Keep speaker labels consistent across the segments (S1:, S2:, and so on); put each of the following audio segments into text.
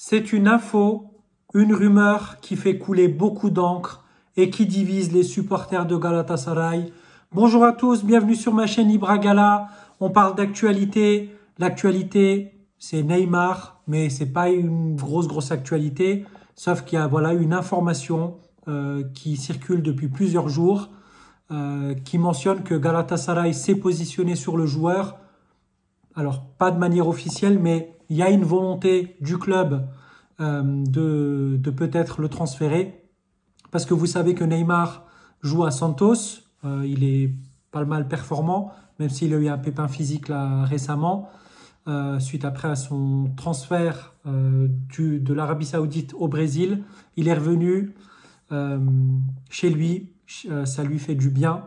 S1: C'est une info, une rumeur qui fait couler beaucoup d'encre et qui divise les supporters de Galatasaray. Bonjour à tous, bienvenue sur ma chaîne Ibra Gala. On parle d'actualité. L'actualité, c'est Neymar, mais c'est pas une grosse actualité. Sauf qu'il y a une information qui circule depuis plusieurs jours qui mentionne que Galatasaray s'est positionné sur le joueur. Alors, pas de manière officielle, mais il y a une volonté du club de peut-être le transférer. Parce que vous savez que Neymar joue à Santos. Il est pas mal performant, même s'il a eu un pépin physique là récemment. Suite après à son transfert de l'Arabie Saoudite au Brésil. Il est revenu chez lui. Ça lui fait du bien.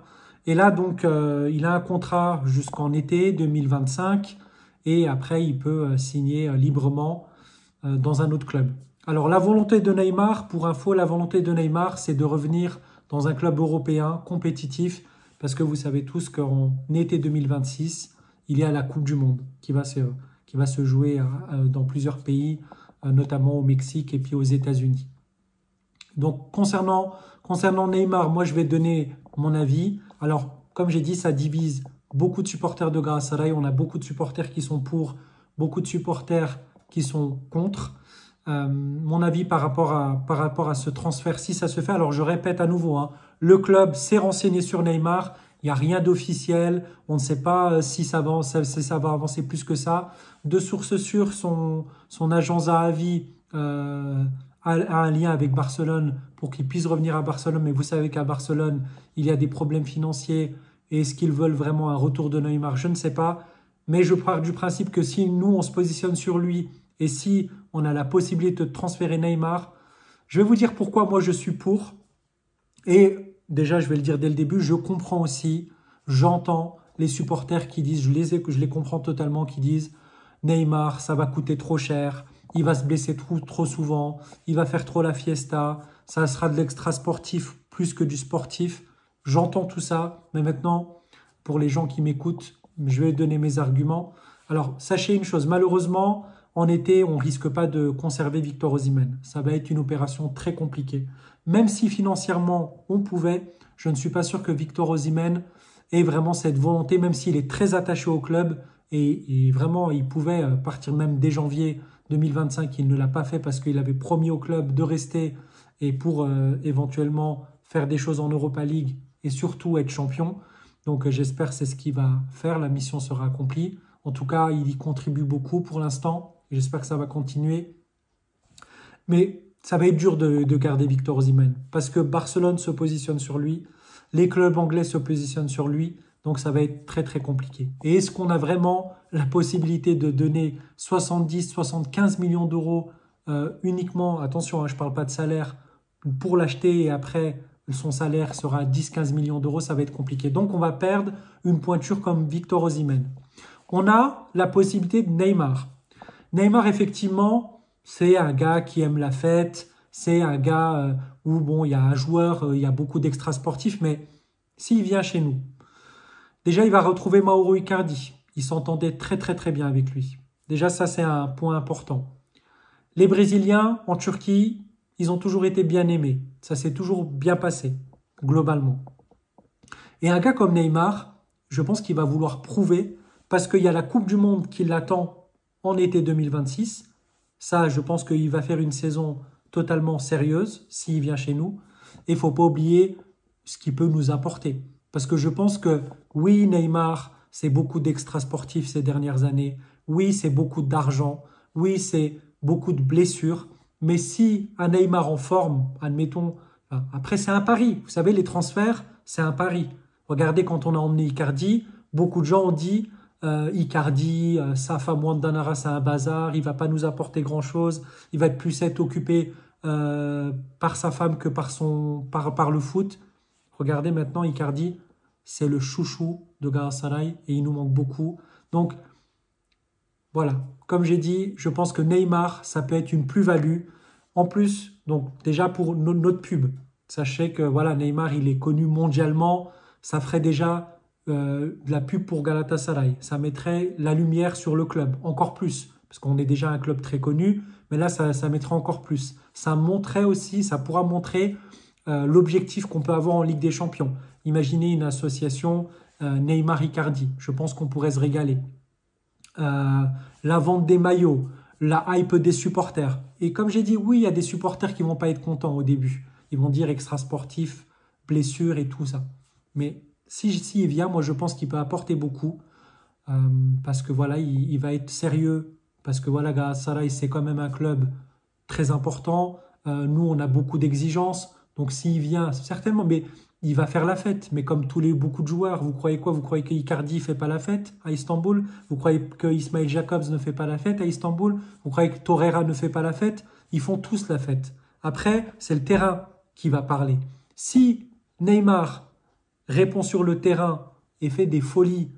S1: Et là, donc, il a un contrat jusqu'en été 2025 et après, il peut signer librement dans un autre club. Alors, la volonté de Neymar, pour info, la volonté de Neymar, c'est de revenir dans un club européen compétitif parce que vous savez tous qu'en été 2026, il y a la Coupe du Monde qui va se jouer dans plusieurs pays, notamment au Mexique et puis aux États-Unis. Donc, concernant Neymar, moi, je vais donner mon avis. Alors, comme j'ai dit, ça divise beaucoup de supporters de Galatasaray. On a beaucoup de supporters qui sont pour, beaucoup de supporters qui sont contre. Mon avis par rapport à ce transfert, si ça se fait, alors je répète à nouveau, le club s'est renseigné sur Neymar. Il n'y a rien d'officiel. On ne sait pas si ça va avancer plus que ça. De sources sûres, son agent Zahavi a un lien avec Barcelone pour qu'il puisse revenir à Barcelone. Mais vous savez qu'à Barcelone, il y a des problèmes financiers. Et est-ce qu'ils veulent vraiment un retour de Neymar? Je ne sais pas. Mais je pars du principe que si nous, on se positionne sur lui et si on a la possibilité de transférer Neymar, je vais vous dire pourquoi moi je suis pour. Et déjà, je vais le dire dès le début, je comprends aussi, j'entends les supporters qui disent, je les comprends totalement, qui disent Neymar, ça va coûter trop cher. Il va se blesser trop souvent, il va faire trop la fiesta, ça sera de l'extra sportif plus que du sportif. J'entends tout ça, mais maintenant, pour les gens qui m'écoutent, je vais donner mes arguments. Alors, sachez une chose, malheureusement, en été, on ne risque pas de conserver Victor Osimhen. Ça va être une opération très compliquée. Même si financièrement, on pouvait, je ne suis pas sûr que Victor Osimhen ait vraiment cette volonté, même s'il est très attaché au club et vraiment, il pouvait partir même dès janvier 2025, il ne l'a pas fait parce qu'il avait promis au club de rester et pour éventuellement faire des choses en Europa League et surtout être champion. Donc j'espère que c'est ce qu'il va faire, la mission sera accomplie. En tout cas, il y contribue beaucoup pour l'instant. J'espère que ça va continuer. Mais ça va être dur de garder Victor Osimhen parce que Barcelone se positionne sur lui, les clubs anglais se positionnent sur lui. Donc, ça va être très compliqué. Et est-ce qu'on a vraiment la possibilité de donner 70, 75 millions d'euros uniquement, attention, je ne parle pas de salaire, pour l'acheter et après, son salaire sera 10-15 millions d'euros, ça va être compliqué. Donc, on va perdre une pointure comme Victor Osimhen. On a la possibilité de Neymar. Neymar, effectivement, c'est un gars qui aime la fête. C'est un gars où, bon, il y a un joueur, il y a beaucoup d'extra sportifs, mais s'il vient chez nous, déjà, il va retrouver Mauro Icardi. Il s'entendait très bien avec lui. Déjà, ça, c'est un point important. Les Brésiliens, en Turquie, ils ont toujours été bien aimés. Ça s'est toujours bien passé, globalement. Et un gars comme Neymar, je pense qu'il va vouloir prouver, parce qu'il y a la Coupe du Monde qui l'attend en été 2026. Ça, je pense qu'il va faire une saison totalement sérieuse s'il vient chez nous. Et il ne faut pas oublier ce qu'il peut nous apporter. Parce que je pense que, oui, Neymar, c'est beaucoup d'extra sportifs ces dernières années. Oui, c'est beaucoup d'argent. Oui, c'est beaucoup de blessures. Mais si un Neymar en forme, admettons, après c'est un pari. Vous savez, les transferts, c'est un pari. Regardez, quand on a emmené Icardi, beaucoup de gens ont dit Icardi, sa femme Wanda c'est un bazar, il ne va pas nous apporter grand-chose. Il va être plus être occupé par sa femme que par le foot. Regardez maintenant, Icardi, c'est le chouchou de Galatasaray et il nous manque beaucoup. Donc, voilà. Comme j'ai dit, je pense que Neymar, ça peut être une plus-value. En plus, donc déjà pour notre pub, sachez que voilà, Neymar, il est connu mondialement. Ça ferait déjà de la pub pour Galatasaray. Ça mettrait la lumière sur le club, encore plus. parce qu'on est déjà un club très connu, mais là, ça mettrait encore plus. Ça montrait aussi, ça pourra montrer l'objectif qu'on peut avoir en Ligue des Champions. Imaginez une association Neymar-Icardi. Je pense qu'on pourrait se régaler. La vente des maillots, la hype des supporters. Et comme j'ai dit, oui, il y a des supporters qui vont pas être contents au début. Ils vont dire extra sportif, blessure et tout ça. Mais si il vient, moi je pense qu'il peut apporter beaucoup parce que voilà, il va être sérieux. Parce que voilà, Galatasaray, c'est quand même un club très important. Nous, on a beaucoup d'exigences. Donc s'il vient, certainement, mais il va faire la fête. Mais comme beaucoup de joueurs, vous croyez quoi? Vous croyez qu'Icardi ne fait pas la fête à Istanbul? Vous croyez que Ismail Jacobs ne fait pas la fête à Istanbul? Vous croyez que Torreira ne fait pas la fête? Ils font tous la fête. Après, c'est le terrain qui va parler. Si Neymar répond sur le terrain et fait des folies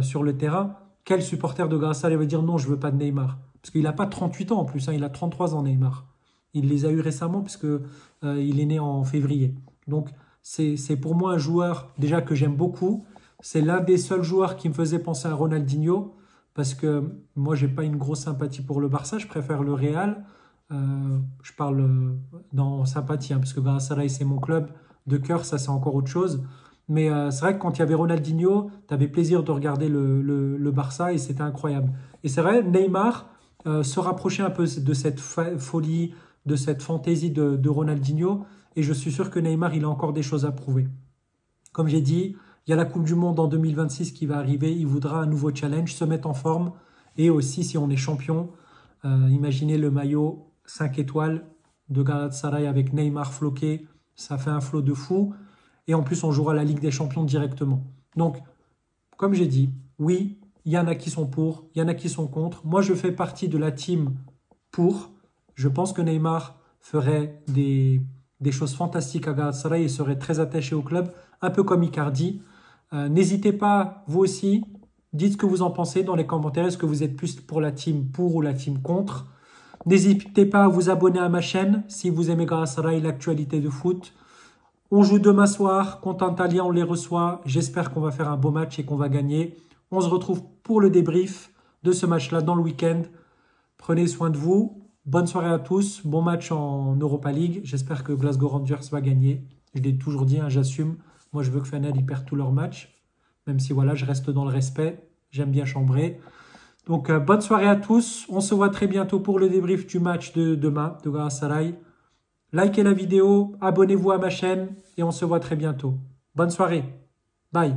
S1: sur le terrain, quel supporter de Galatasaray va dire non, je veux pas de Neymar? Parce qu'il n'a pas 38 ans en plus, hein, il a 33 ans Neymar. Il les a eu récemment puisque il est né en février. Donc c'est pour moi un joueur déjà que j'aime beaucoup. C'est l'un des seuls joueurs qui me faisait penser à Ronaldinho parce que moi j'ai pas une grosse sympathie pour le Barça, je préfère le Real. Je parle dans sympathie hein, parce que Galatasaray c'est mon club de cœur, ça c'est encore autre chose. Mais c'est vrai que quand il y avait Ronaldinho, tu avais plaisir de regarder le Barça et c'était incroyable. Et c'est vrai, Neymar se rapprochait un peu de cette folie, de cette fantaisie de Ronaldinho. Et je suis sûr que Neymar, il a encore des choses à prouver. Comme j'ai dit, il y a la Coupe du Monde en 2026 qui va arriver. Il voudra un nouveau challenge, se mettre en forme. Et aussi, si on est champion, imaginez le maillot 5 étoiles de Galatasaray avec Neymar floqué. Ça fait un flot de fou. Et en plus, on jouera la Ligue des Champions directement. Donc, comme j'ai dit, oui, il y en a qui sont pour, il y en a qui sont contre. Moi, je fais partie de la team pour. Je pense que Neymar ferait des choses fantastiques à Galatasaray et serait très attaché au club, un peu comme Icardi. N'hésitez pas, vous aussi, dites ce que vous en pensez dans les commentaires. Est-ce que vous êtes plus pour la team pour ou la team contre? N'hésitez pas à vous abonner à ma chaîne si vous aimez Galatasaray, l'actualité de foot. On joue demain soir contre Antalya, on les reçoit. J'espère qu'on va faire un beau match et qu'on va gagner. On se retrouve pour le débrief de ce match-là dans le week-end. Prenez soin de vous. Bonne soirée à tous. Bon match en Europa League. J'espère que Glasgow Rangers va gagner. Je l'ai toujours dit, hein, j'assume. Moi, je veux que Fener perde tous leurs matchs. Même si voilà, je reste dans le respect. J'aime bien chambrer. Donc, bonne soirée à tous. On se voit très bientôt pour le débrief du match de demain de Galatasaray. Likez la vidéo, abonnez-vous à ma chaîne et on se voit très bientôt. Bonne soirée. Bye.